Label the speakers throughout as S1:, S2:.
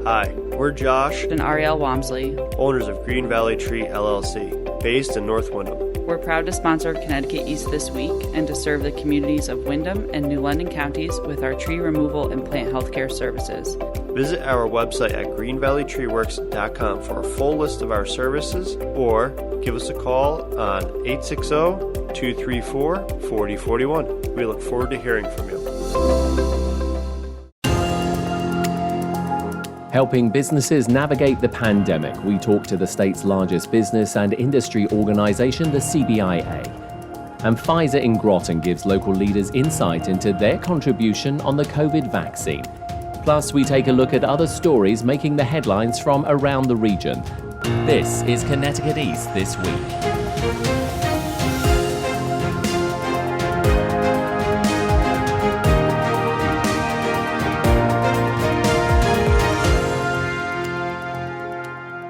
S1: Hi, we're Josh
S2: and Ariel Walmsley,
S1: owners of Green Valley Tree LLC, based in North Windham.
S2: We're proud to sponsor Connecticut East this week and to serve the communities of Windham and New London counties with our tree removal and plant healthcare services.
S1: Visit our website at greenvalleytreeworks.com for a full list of our services or give us a call on 860-234-4041. We look forward to hearing from you.
S3: Helping businesses navigate the pandemic, we talk to the state's largest business and industry organization, the CBIA. And Pfizer in Groton gives local leaders insight into their contribution on the COVID vaccine. Plus, we take a look at other stories making the headlines from around the region. This is Connecticut East This Week.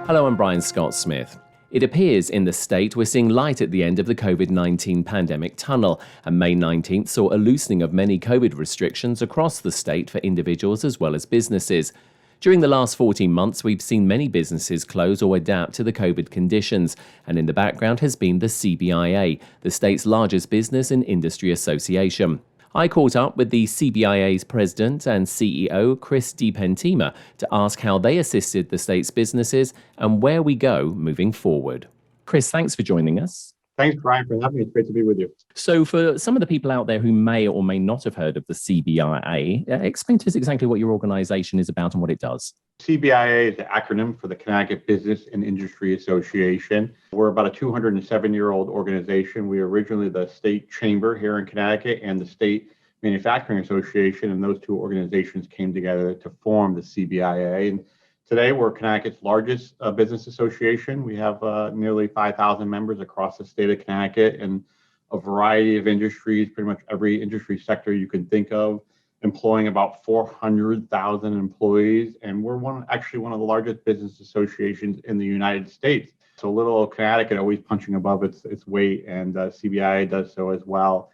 S3: Hello, I'm Brian Scott Smith. It appears in the state we're seeing light at the end of the COVID-19 pandemic tunnel, and May 19th saw a loosening of many COVID restrictions across the state for individuals as well as businesses. During the last 14 months, we've seen many businesses close or adapt to the COVID conditions, and in the background has been the CBIA, the state's largest business and industry association. I caught up with the CBIA's president and CEO, Chris DiPentima, to ask how they assisted the state's businesses and where we go moving forward. Chris, thanks for joining us.
S4: Thanks, Brian, for having me. It's great to be with you.
S3: So for some of the people out there who may or may not have heard of the CBIA, explain to us exactly what your organization is about and what it does.
S4: CBIA is the acronym for the Connecticut Business and Industry Association. We're about a 207-year-old organization. We are originally the state chamber here in Connecticut and the State Manufacturing Association, and those two organizations came together to form the CBIA. And today, we're Connecticut's largest business association. We have nearly 5,000 members across the state of Connecticut in a variety of industries, pretty much every industry sector you can think of, employing about 400,000 employees. And we're actually one of the largest business associations in the United States. So little Connecticut always punching above its weight, and CBIA does so as well.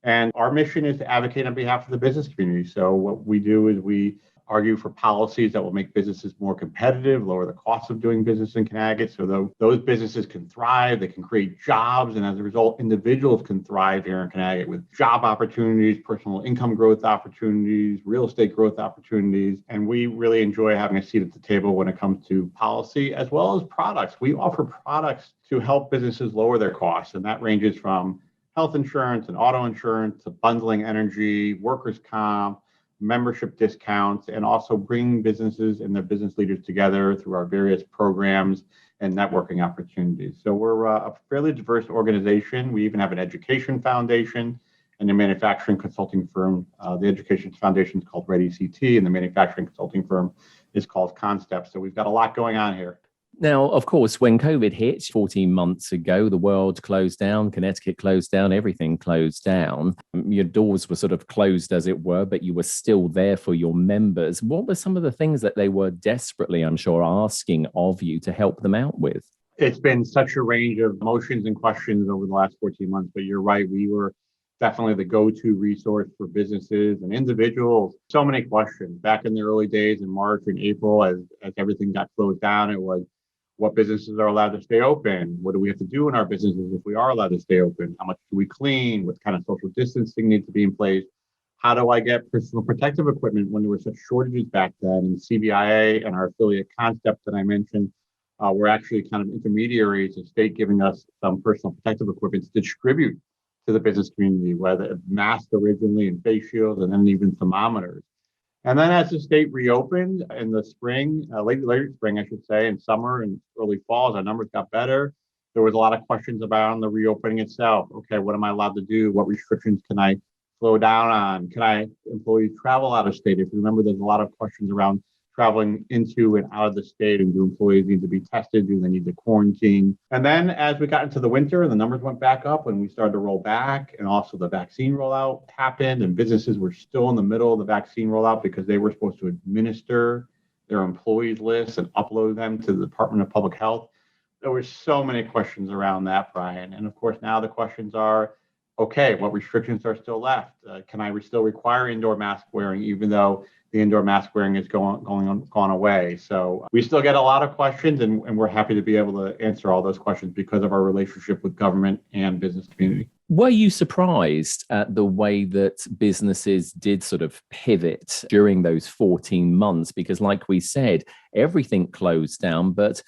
S4: And our mission is to advocate on behalf of the business community. So what we do is we argue for policies that will make businesses more competitive, lower the cost of doing business in Connecticut, so those businesses can thrive, they can create jobs, and as a result, individuals can thrive here in Connecticut with job opportunities, personal income growth opportunities, real estate growth opportunities, and we really enjoy having a seat at the table when it comes to policy as well as products. We offer products to help businesses lower their costs, and that ranges from health insurance and auto insurance to bundling energy, workers' comp, membership discounts, and also bring businesses and their business leaders together through our various programs and networking opportunities. So we're a fairly diverse organization. We even have an education foundation and a manufacturing consulting firm. The education foundation is called ReadyCT, and the manufacturing consulting firm is called Concept. So we've got a lot going on here.
S3: Now, of course, when COVID hit 14 months ago, the world closed down, Connecticut closed down, everything closed down. Your doors were sort of closed, as it were, but you were still there for your members. What were some of the things that they were desperately, I'm sure, asking of you to help them out with?
S4: It's been such a range of emotions and questions over the last 14 months, but you're right. We were definitely the go-to resource for businesses and individuals. So many questions. Back in the early days in March and April, as everything got closed down, it was, what businesses are allowed to stay open? What do we have to do in our businesses if we are allowed to stay open? How much do we clean? What kind of social distancing needs to be in place? How do I get personal protective equipment when there were such shortages back then? And CBIA and our affiliate Concept that I mentioned were actually kind of intermediaries, the state giving us some personal protective equipment to distribute to the business community, whether masks originally and face shields, and then even thermometers. And then as the state reopened in the spring, later spring, I should say, in summer and early fall, as our numbers got better, there was a lot of questions about the reopening itself. Okay, what am I allowed to do? What restrictions can I slow down on? Can employees travel out of state? If you remember, there's a lot of questions around traveling into and out of the state, and do employees need to be tested? Do they need to quarantine? And then as we got into the winter and the numbers went back up and we started to roll back, and also the vaccine rollout happened, and businesses were still in the middle of the vaccine rollout because they were supposed to administer their employees lists and upload them to the Department of Public Health. There were so many questions around that, Brian. And of course, now the questions are, okay, what restrictions are still left? Can I still require indoor mask wearing, even though the indoor mask wearing is gone away? So we still get a lot of questions, and we're happy to be able to answer all those questions because of our relationship with government and business community.
S3: Were you surprised at the way that businesses did sort of pivot during those 14 months? Because like we said, everything closed down, but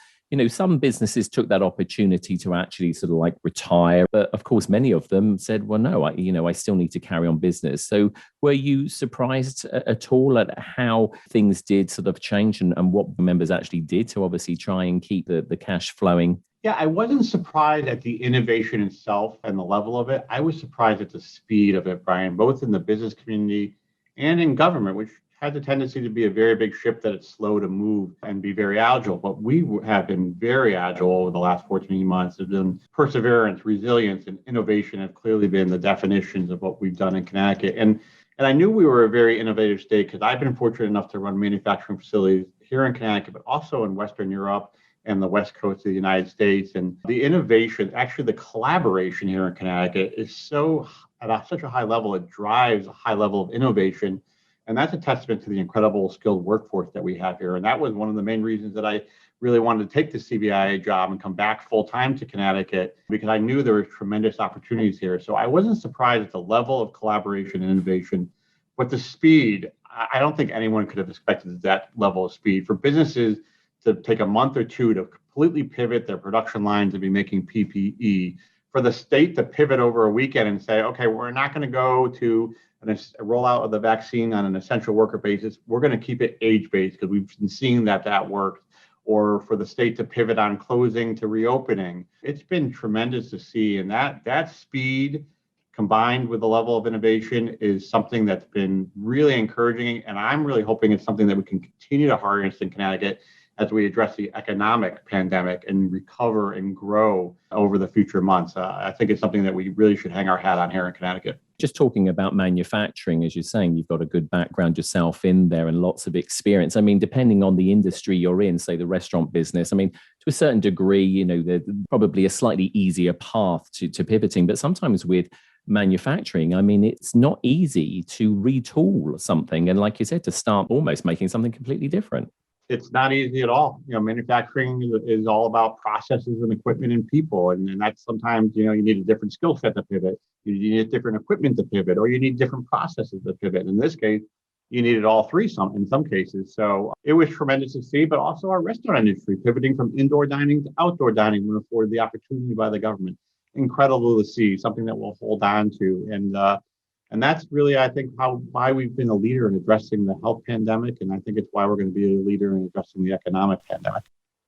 S3: some businesses took that opportunity to actually sort of like retire. But of course, many of them said, well, no, I still need to carry on business. So were you surprised at all at how things did sort of change and what members actually did to obviously try and keep the cash flowing?
S4: Yeah, I wasn't surprised at the innovation itself and the level of it. I was surprised at the speed of it, Brian, both in the business community and in government, which has a tendency to be a very big ship that it's slow to move and be very agile. But we have been very agile over the last 14 months. There's been perseverance, resilience, and innovation have clearly been the definitions of what we've done in Connecticut. And I knew we were a very innovative state because I've been fortunate enough to run manufacturing facilities here in Connecticut, but also in Western Europe and the West Coast of the United States. And the innovation, actually the collaboration here in Connecticut is such a high level, it drives a high level of innovation. And that's a testament to the incredible skilled workforce that we have here. And that was one of the main reasons that I really wanted to take the CBIA job and come back full time to Connecticut, because I knew there were tremendous opportunities here. So I wasn't surprised at the level of collaboration and innovation, but the speed, I don't think anyone could have expected that level of speed. For businesses to take a month or two to completely pivot their production lines and be making PPE, for the state to pivot over a weekend and say, okay, we're not going to go to a rollout of the vaccine on an essential worker basis. We're going to keep it age-based because we've been seeing that works. Or for the state to pivot on closing to reopening. It's been tremendous to see. And that speed combined with the level of innovation is something that's been really encouraging. And I'm really hoping it's something that we can continue to harness in Connecticut as we address the economic pandemic and recover and grow over the future months. I think it's something that we really should hang our hat on here in Connecticut.
S3: Just talking about manufacturing, as you're saying, you've got a good background yourself in there and lots of experience. I mean, depending on the industry you're in, say the restaurant business, I mean, to a certain degree, there's probably a slightly easier path to pivoting. But sometimes with manufacturing, I mean, it's not easy to retool something. And like you said, to start almost making something completely different.
S4: It's not easy at all. Manufacturing is all about processes and equipment and people. And that's sometimes, you need a different skill set to pivot. You need different equipment to pivot, or you need different processes to pivot. In this case, you needed all three in some cases. So it was tremendous to see, but also our restaurant industry pivoting from indoor dining to outdoor dining when afforded the opportunity by the government. Incredible to see, something that we'll hold on to. And that's really, I think, why we've been a leader in addressing the health pandemic. And I think it's why we're going to be a leader in addressing the economic pandemic.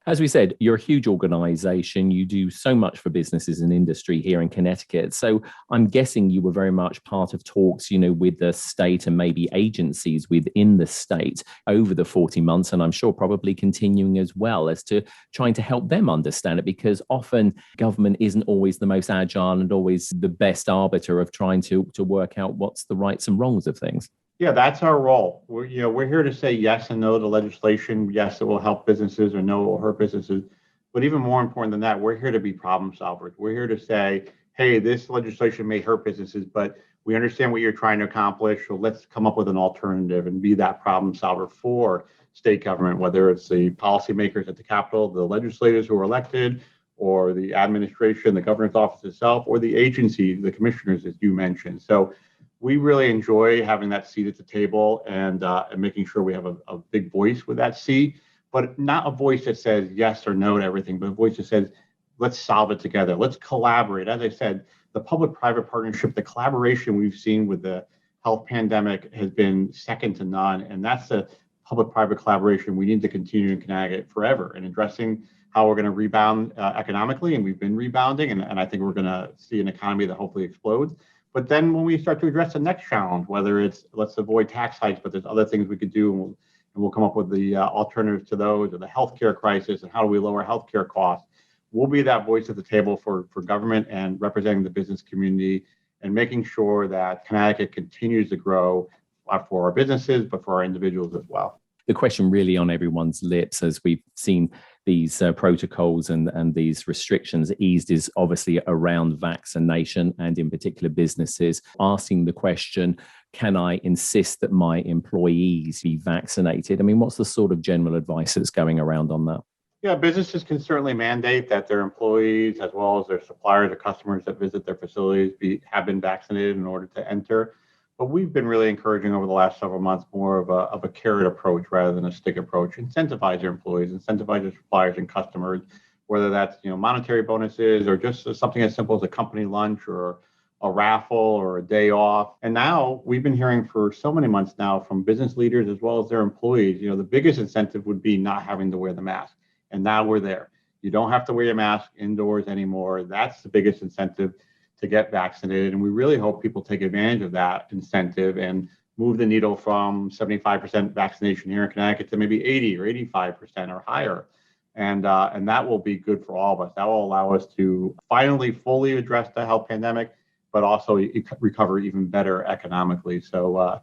S3: As we said, you're a huge organization. You do so much for businesses and industry here in Connecticut. So I'm guessing you were very much part of talks, with the state and maybe agencies within the state over the 40 months. And I'm sure probably continuing as well as to trying to help them understand it, because often government isn't always the most agile and always the best arbiter of trying to work out what's the rights and wrongs of things.
S4: Yeah, that's our role. We're here to say yes and no to legislation. Yes, it will help businesses, or no, it will hurt businesses. But even more important than that, we're here to be problem solvers. We're here to say, hey, this legislation may hurt businesses, but we understand what you're trying to accomplish. So let's come up with an alternative and be that problem solver for state government, whether it's the policymakers at the Capitol, the legislators who are elected, or the administration, the governor's office itself, or the agency, the commissioners, as you mentioned. So we really enjoy having that seat at the table and making sure we have a big voice with that seat, but not a voice that says yes or no to everything, but a voice that says, let's solve it together. Let's collaborate. As I said, the public-private partnership, the collaboration we've seen with the health pandemic has been second to none. And that's the public-private collaboration we need to continue in Connecticut forever in addressing how we're going to rebound economically. And we've been rebounding. And I think we're going to see an economy that hopefully explodes. But then when we start to address the next challenge, whether it's let's avoid tax hikes, but there's other things we could do, and we'll come up with the alternatives to those, or the healthcare crisis, and how do we lower healthcare costs. We'll be that voice at the table for government and representing the business community and making sure that Connecticut continues to grow for our businesses, but for our individuals as well.
S3: The question really on everyone's lips, as we've seen these protocols and these restrictions eased is obviously around vaccination, and in particular businesses asking the question, can I insist that my employees be vaccinated? I mean, what's the sort of general advice that's going around on that?
S4: Yeah, businesses can certainly mandate that their employees, as well as their suppliers or customers that visit their facilities, have been vaccinated in order to enter. But we've been really encouraging over the last several months more of a carrot approach rather than a stick approach. Incentivize your employees, incentivize your suppliers and customers, whether that's monetary bonuses or just something as simple as a company lunch or a raffle or a day off. And now we've been hearing for so many months now from business leaders as well as their employees, the biggest incentive would be not having to wear the mask. And now we're there. You don't have to wear your mask indoors anymore. That's the biggest incentive to get vaccinated. And we really hope people take advantage of that incentive and move the needle from 75% vaccination here in Connecticut to maybe 80 or 85% or higher. And that will be good for all of us. That will allow us to finally fully address the health pandemic, but also recover even better economically. So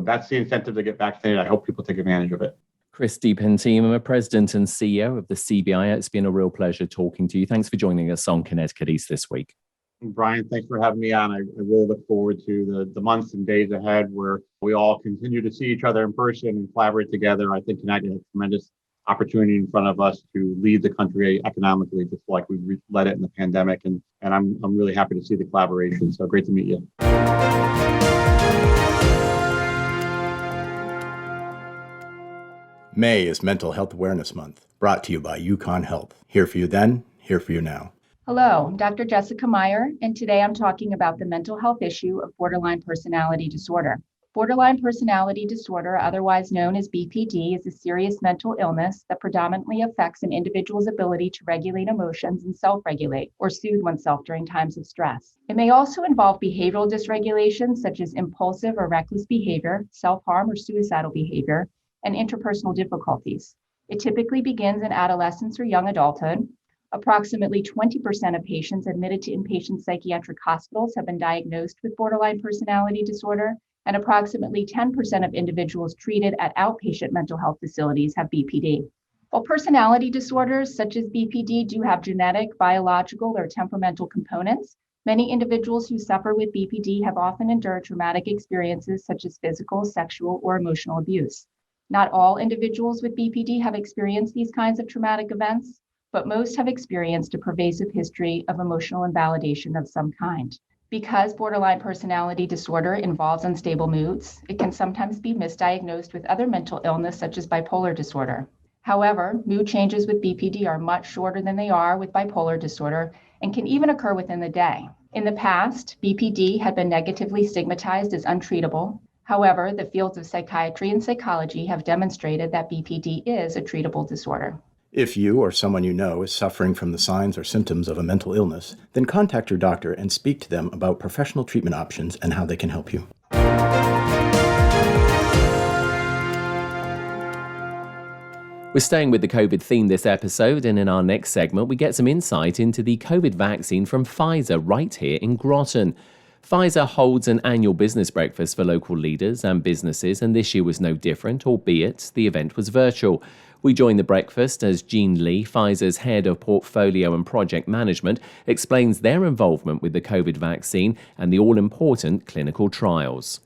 S4: that's the incentive to get vaccinated. I hope people take advantage of it.
S3: Chris DiPentima, President and CEO of the CBIA. It's been a real pleasure talking to you. Thanks for joining us on Connecticut East This Week.
S4: Brian, thanks for having me on. I really look forward to the months and days ahead where we all continue to see each other in person and collaborate together. I think Connecticut has tremendous opportunity in front of us to lead the country economically, just like we led it in the pandemic. And I'm really happy to see the collaboration. So great to meet you.
S5: May is Mental Health Awareness Month, brought to you by UConn Health. Here for you then, here for you now.
S6: Hello, I'm Dr. Jessica Meyer, and today I'm talking about the mental health issue of borderline personality disorder. Borderline personality disorder, otherwise known as BPD, is a serious mental illness that predominantly affects an individual's ability to regulate emotions and self-regulate or soothe oneself during times of stress. It may also involve behavioral dysregulation, such as impulsive or reckless behavior, self-harm or suicidal behavior, and interpersonal difficulties. It typically begins in adolescence or young adulthood. Approximately 20% of patients admitted to inpatient psychiatric hospitals have been diagnosed with borderline personality disorder, and approximately 10% of individuals treated at outpatient mental health facilities have BPD. While personality disorders such as BPD do have genetic, biological, or temperamental components, many individuals who suffer with BPD have often endured traumatic experiences such as physical, sexual, or emotional abuse. Not all individuals with BPD have experienced these kinds of traumatic events, but most have experienced a pervasive history of emotional invalidation of some kind. Because borderline personality disorder involves unstable moods, it can sometimes be misdiagnosed with other mental illness such as bipolar disorder. However, mood changes with BPD are much shorter than they are with bipolar disorder and can even occur within the day. In the past, BPD had been negatively stigmatized as untreatable. However, the fields of psychiatry and psychology have demonstrated that BPD is a treatable disorder.
S5: If you or someone you know is suffering from the signs or symptoms of a mental illness, then contact your doctor and speak to them about professional treatment options and how they can help you.
S3: We're staying with the COVID theme this episode, and in our next segment, we get some insight into the COVID vaccine from Pfizer right here in Groton. Pfizer holds an annual business breakfast for local leaders and businesses, and this year was no different, albeit the event was virtual. We join the breakfast as Jean Lee, Pfizer's head of portfolio and project management, explains their involvement with the COVID vaccine and the all-important clinical trials.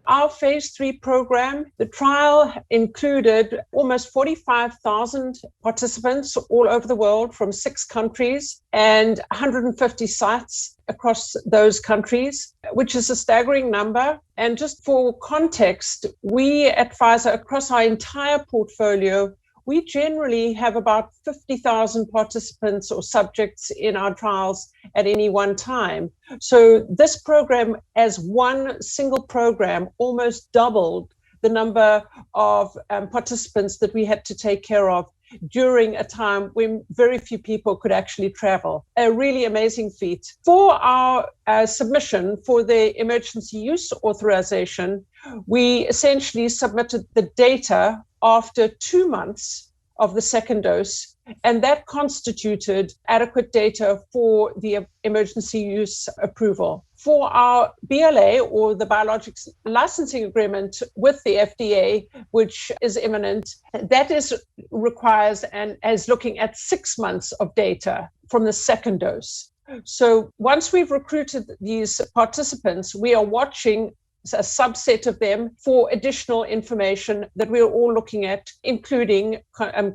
S7: Our phase 3 program, the trial included almost 45,000 participants all over the world from 6 countries and 150 sites across those countries, which is a staggering number. And just for context, we at Pfizer, across our entire portfolio, we generally have about 50,000 participants or subjects in our trials at any one time. So this program, as one single program, almost doubled the number of participants that we had to take care of during a time when very few people could actually travel. A really amazing feat. For our submission for the emergency use authorization, we essentially submitted the data after 2 months of the second dose, and that constituted adequate data for the emergency use approval. For our BLA, or the Biologics Licensing Agreement with the FDA, which is imminent, that requires and is looking at 6 months of data from the second dose. So once we've recruited these participants, we are watching a subset of them for additional information that we're all looking at, including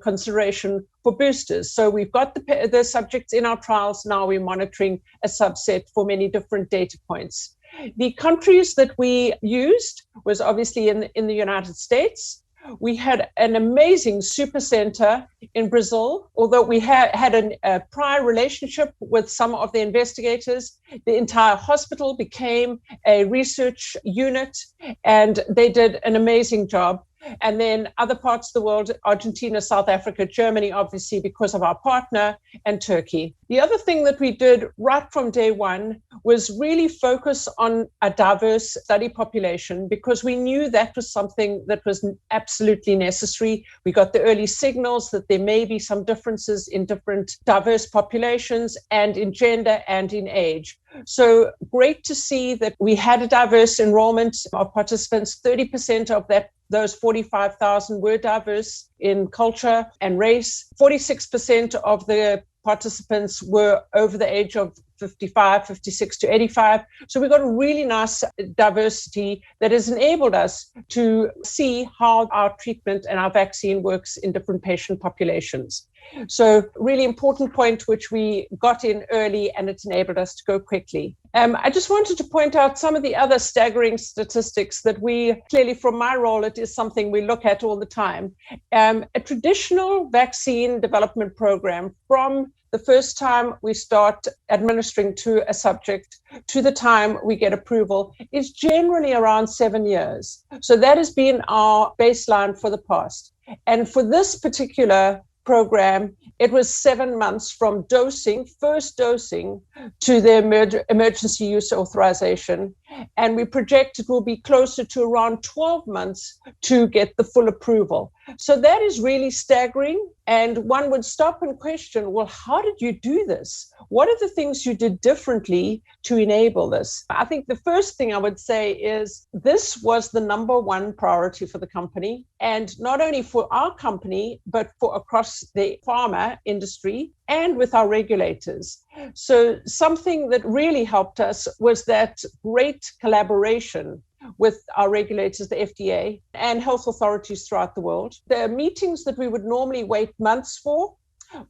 S7: consideration for boosters. So we've got the subjects in our trials. Now we're monitoring a subset for many different data points. The countries that we used was obviously in the United States. We had an amazing super center in Brazil. Although we had a prior relationship with some of the investigators, the entire hospital became a research unit, and they did an amazing job. And then other parts of the world, Argentina, South Africa, Germany, obviously, because of our partner, and Turkey. The other thing that we did right from day one was really focus on a diverse study population, because we knew that was something that was absolutely necessary. We got the early signals that there may be some differences in different diverse populations, and in gender and in age. So great to see that we had a diverse enrollment of participants. 30% of those 45,000 were diverse in culture and race. 46% of the participants were over the age of 55, 56 to 85. So we got a really nice diversity that has enabled us to see how our treatment and our vaccine works in different patient populations. So really important point, which we got in early, and it's enabled us to go quickly. I just wanted to point out some of the other staggering statistics that we clearly, from my role, it is something we look at all the time. A traditional vaccine development program, from the first time we start administering to a subject to the time we get approval, is generally around 7 years. So that has been our baseline for the past. And for this particular program, it was 7 months from first dosing, to the emergency use authorization. And we project it will be closer to around 12 months to get the full approval. So that is really staggering. And one would stop and question, well, how did you do this? What are the things you did differently to enable this? I think the first thing I would say is this was the number one priority for the company, and not only for our company, but for across the pharma industry and with our regulators. So something that really helped us was that great collaboration with our regulators, the FDA, and health authorities throughout the world. The meetings that we would normally wait months for,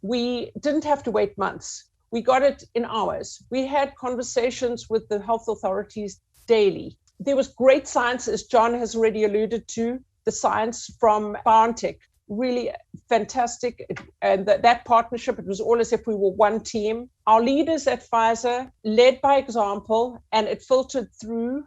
S7: we didn't have to wait months. We got it in hours. We had conversations with the health authorities daily. There was great science, as John has already alluded to, the science from BioNTech, really fantastic. And that partnership, it was all as if we were one team. Our leaders at Pfizer led by example, and it filtered through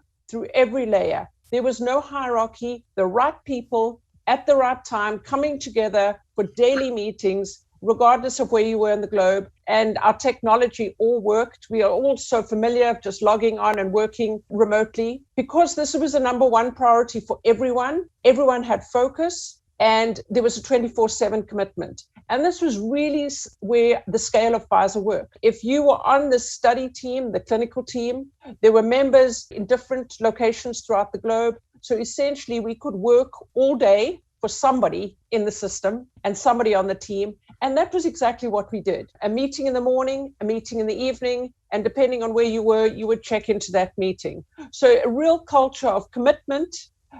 S7: every layer. There was no hierarchy, the right people at the right time coming together for daily meetings, regardless of where you were in the globe. And our technology all worked. We are all so familiar just logging on and working remotely, because this was the number one priority for everyone. Everyone had focus, and there was a 24/7 commitment. And this was really where the scale of Pfizer worked. If you were on the study team, the clinical team, there were members in different locations throughout the globe. So essentially, we could work all day for somebody in the system and somebody on the team. And that was exactly what we did. A meeting in the morning, a meeting in the evening, and depending on where you were, you would check into that meeting. So a real culture of commitment,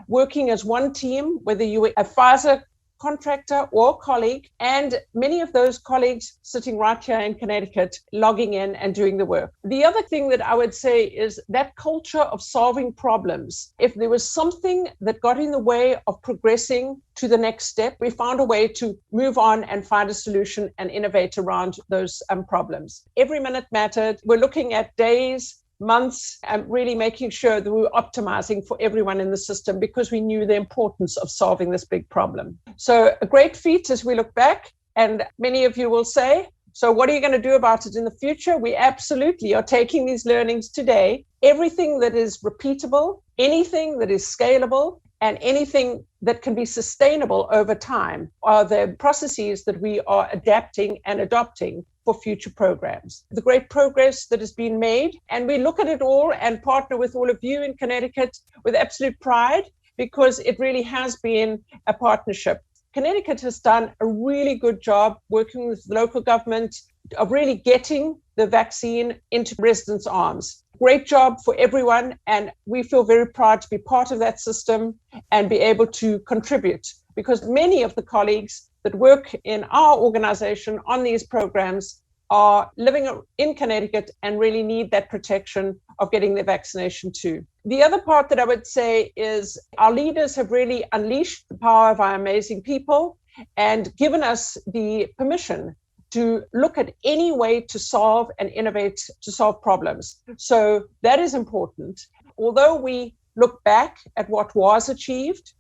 S7: working as one team, whether you were a Pfizer contractor or colleague, and many of those colleagues sitting right here in Connecticut, logging in and doing the work. The other thing that I would say is that culture of solving problems. If there was something that got in the way of progressing to the next step, we found a way to move on and find a solution and innovate around those problems. Every minute mattered. We're looking at days, months, and really making sure that we were optimizing for everyone in the system, because we knew the importance of solving this big problem. So a great feat as we look back, and many of you will say, so what are you going to do about it in the future? We absolutely are taking these learnings today. Everything that is repeatable, anything that is scalable, and anything that can be sustainable over time are the processes that we are adapting and adopting for future programs. The great progress that has been made, and we look at it all and partner with all of you in Connecticut with absolute pride, because it really has been a partnership. Connecticut has done a really good job working with the local government of really getting the vaccine into residents' arms. Great job for everyone, and we feel very proud to be part of that system and be able to contribute, because many of the colleagues that work in our organization on these programs are living in Connecticut and really need that protection of getting their vaccination too. The other part that I would say is our leaders have really unleashed the power of our amazing people and given us the permission to look at any way to solve and innovate to solve problems. So that is important. Although we look back at what was achieved,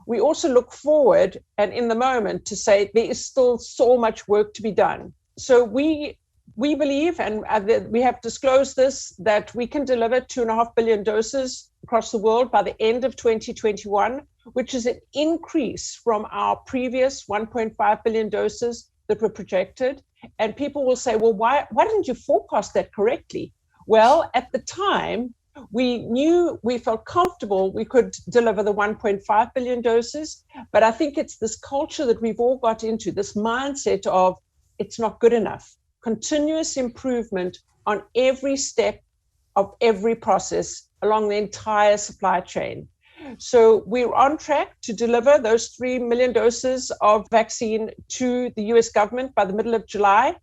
S7: we also look forward and in the moment to say there is still so much work to be done. So we believe, and we have disclosed this, that we can deliver 2.5 billion doses across the world by the end of 2021, which is an increase from our previous 1.5 billion doses that were projected. And people will say, well, why didn't you forecast that correctly? Well, at the time, we felt comfortable we could deliver the 1.5 billion doses. But I think it's this culture that we've all got into, this mindset of it's not good enough. Continuous improvement on every step of every process along the entire supply chain. So we're on track to deliver those 3 million doses of vaccine to the US government by the middle of July.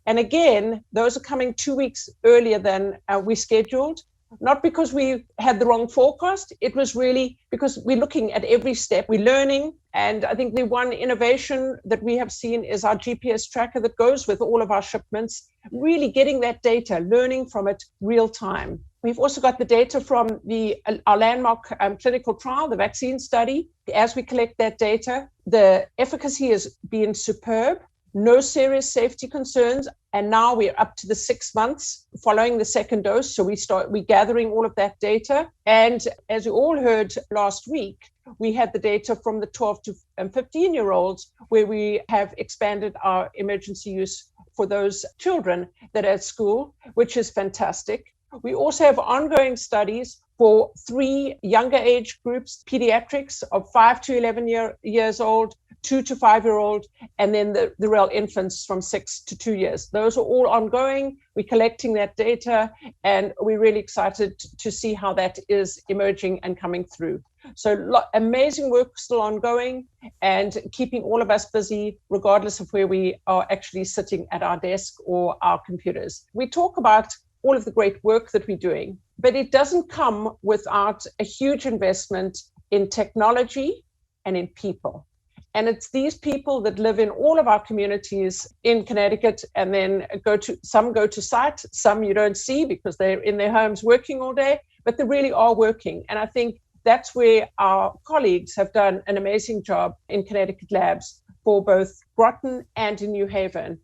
S7: And again, those are coming 2 weeks earlier than we scheduled. Not because we had the wrong forecast, it was really because we're looking at every step, we're learning. And I think the one innovation that we have seen is our GPS tracker that goes with all of our shipments, really getting that data, learning from it real time. We've also got the data from our landmark clinical trial, the vaccine study. As we collect that data, the efficacy has been superb. No serious safety concerns. And now we're up to the 6 months following the second dose. So we're gathering all of that data. And as you all heard last week, we had the data from the 12 to 15-year-olds where we have expanded our emergency use for those children that are at school, which is fantastic. We also have ongoing studies for 3 younger age groups, pediatrics of 5 to 11 years old, 2 to 5-year-old, and then the real infants from 6 to 2 years. Those are all ongoing. We're collecting that data, and we're really excited to see how that is emerging and coming through. So amazing work still ongoing and keeping all of us busy, regardless of where we are actually sitting at our desk or our computers. We talk about all of the great work that we're doing, but it doesn't come without a huge investment in technology and in people. And it's these people that live in all of our communities in Connecticut, and then some go to site, some you don't see because they're in their homes working all day, but they really are working. And I think that's where our colleagues have done an amazing job in Connecticut labs for both Groton and in New Haven.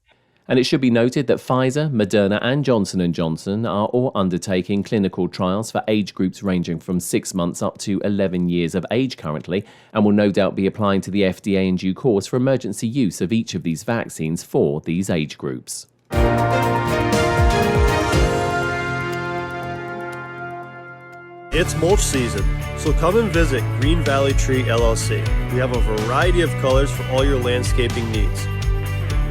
S3: And it should be noted that Pfizer, Moderna and Johnson & Johnson are all undertaking clinical trials for age groups ranging from 6 months up to 11 years of age currently, and will no doubt be applying to the FDA in due course for emergency use of each of these vaccines for these age groups.
S1: It's mulch season, so come and visit Green Valley Tree LLC. We have a variety of colors for all your landscaping needs.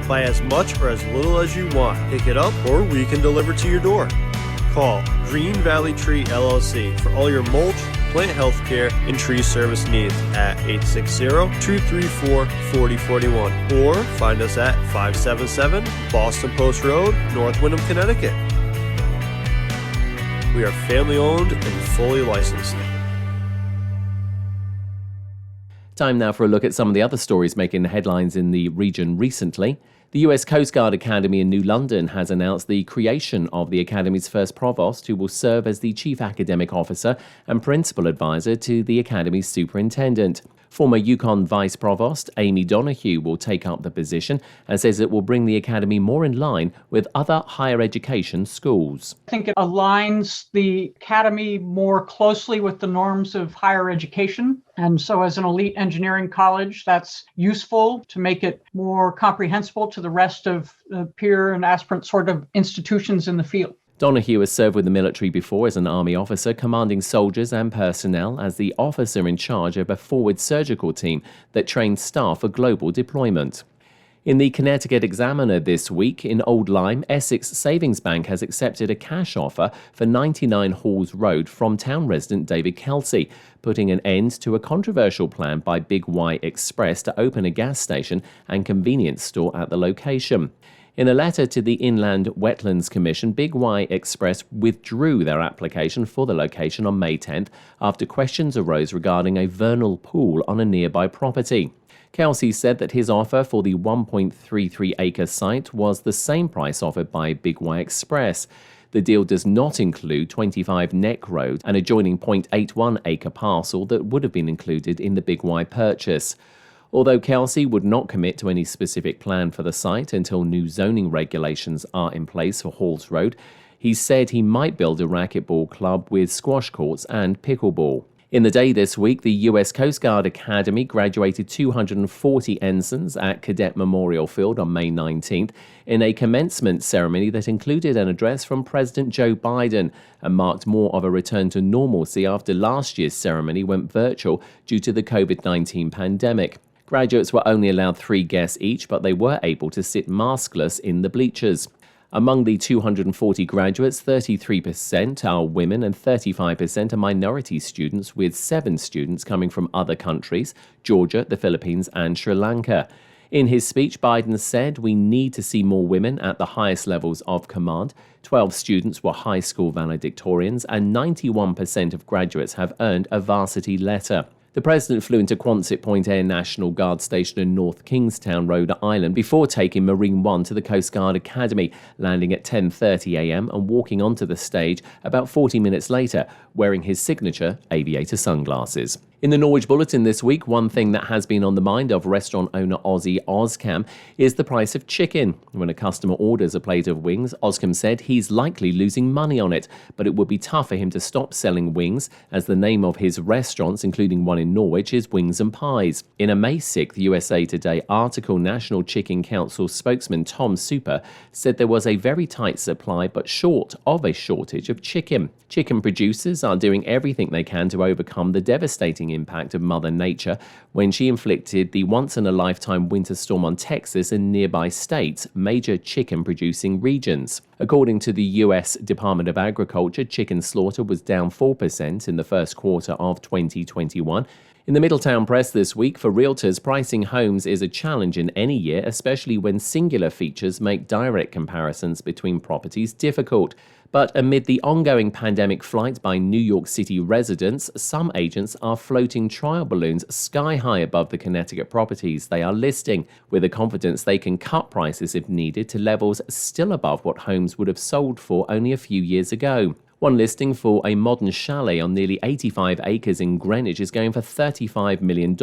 S1: Buy as much or as little as you want. Pick it up or we can deliver to your door. Call Green Valley Tree LLC for all your mulch, plant health care, and tree service needs at 860-234-4041 or find us at 577 Boston Post Road, North Windham, Connecticut. We are family owned and fully licensed. Time now for a look at some of the other stories making the headlines in the region recently.
S3: The US Coast Guard Academy in New London has announced the creation of the Academy's first provost, who will serve as the chief academic officer and principal advisor to the Academy's superintendent. Former Yukon Vice Provost Amy Donahue will take up the position and says it will bring the Academy more in line with other higher education schools.
S8: I think it aligns the Academy more closely with the norms of higher education. And so as an elite engineering college, that's useful to make it more comprehensible to the rest of peer and aspirant sort of institutions in the field.
S3: Donahue has served with the military before as an Army officer, commanding soldiers and personnel as the officer in charge of a forward surgical team that trains staff for global deployment. In the Connecticut Examiner this week, in Old Lyme, Essex Savings Bank has accepted a cash offer for 99 Halls Road from town resident David Kelsey, putting an end to a controversial plan by Big Y Express to open a gas station and convenience store at the location. In a letter to the Inland Wetlands Commission, Big Y Express withdrew their application for the location on May 10th after questions arose regarding a vernal pool on a nearby property. Kelsey said that his offer for the 1.33-acre site was the same price offered by Big Y Express. The deal does not include 25 Neck Road, an adjoining 0.81-acre parcel that would have been included in the Big Y purchase. Although Kelsey would not commit to any specific plan for the site until new zoning regulations are in place for Halls Road, he said he might build a racquetball club with squash courts and pickleball. In the day this week, the US Coast Guard Academy graduated 240 ensigns at Cadet Memorial Field on May 19th in a commencement ceremony that included an address from President Joe Biden and marked more of a return to normalcy after last year's ceremony went virtual due to the COVID-19 pandemic. Graduates were only allowed 3 guests each, but they were able to sit maskless in the bleachers. Among the 240 graduates, 33% are women and 35% are minority students, with 7 students coming from other countries, Georgia, the Philippines, and Sri Lanka. In his speech, Biden said we need to see more women at the highest levels of command. 12 students were high school valedictorians, and 91% of graduates have earned a varsity letter. The president flew into Quonset Point Air National Guard Station in North Kingstown, Rhode Island, before taking Marine One to the Coast Guard Academy, landing at 10:30 a.m. and walking onto the stage about 40 minutes later, wearing his signature aviator sunglasses. In the Norwich Bulletin this week, one thing that has been on the mind of restaurant owner Ozzy Oscam is the price of chicken. When a customer orders a plate of wings, Oscam said he's likely losing money on it, but it would be tough for him to stop selling wings, as the name of his restaurants, including one in Norwich, is Wings and Pies. In a May 6th USA Today article, National Chicken Council spokesman Tom Super said there was a very tight supply but short of a shortage of chicken. Chicken producers are doing everything they can to overcome the devastating impact of Mother Nature when she inflicted the once-in-a-lifetime winter storm on Texas and nearby states, major chicken-producing regions. According to the U.S. Department of Agriculture, chicken slaughter was down 4% in the first quarter of 2021. In the Middletown Press this week, for realtors, pricing homes is a challenge in any year, especially when singular features make direct comparisons between properties difficult. But amid the ongoing pandemic flight by New York City residents, some agents are floating trial balloons sky high above the Connecticut properties they are listing, with the confidence they can cut prices if needed to levels still above what homes would have sold for only a few years ago. One listing for a modern chalet on nearly 85 acres in Greenwich is going for $35 million.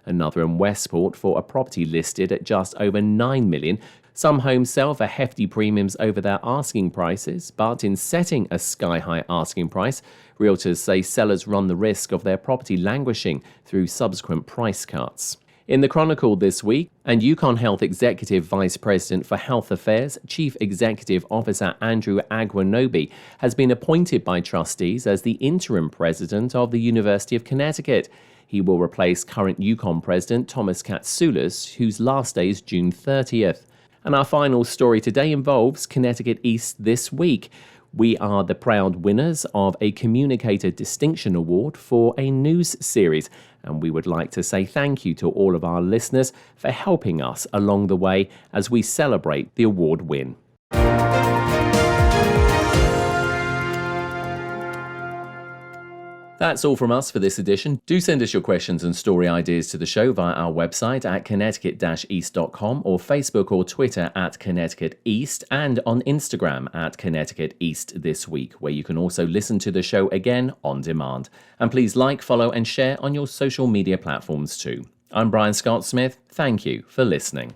S3: Another in Westport for a property listed at just over $9 million. Some homes sell for hefty premiums over their asking prices, but in setting a sky-high asking price, realtors say sellers run the risk of their property languishing through subsequent price cuts. In the Chronicle this week, and Yukon Health Executive Vice President for Health Affairs, Chief Executive Officer Andrew Agwanobi, has been appointed by trustees as the interim president of the University of Connecticut. He will replace current Yukon President Thomas Katsoulis, whose last day is June 30th. And our final story today involves Connecticut East this week. We are the proud winners of a Communicator Distinction Award for a news series, and we would like to say thank you to all of our listeners for helping us along the way as we celebrate the award win. That's all from us for this edition. Do send us your questions and story ideas to the show via our website at connecticut-east.com or Facebook or Twitter at Connecticut East and on Instagram at Connecticut East This Week, where you can also listen to the show again on demand. And please like, follow and share on your social media platforms too. I'm Brian Scott Smith. Thank you for listening.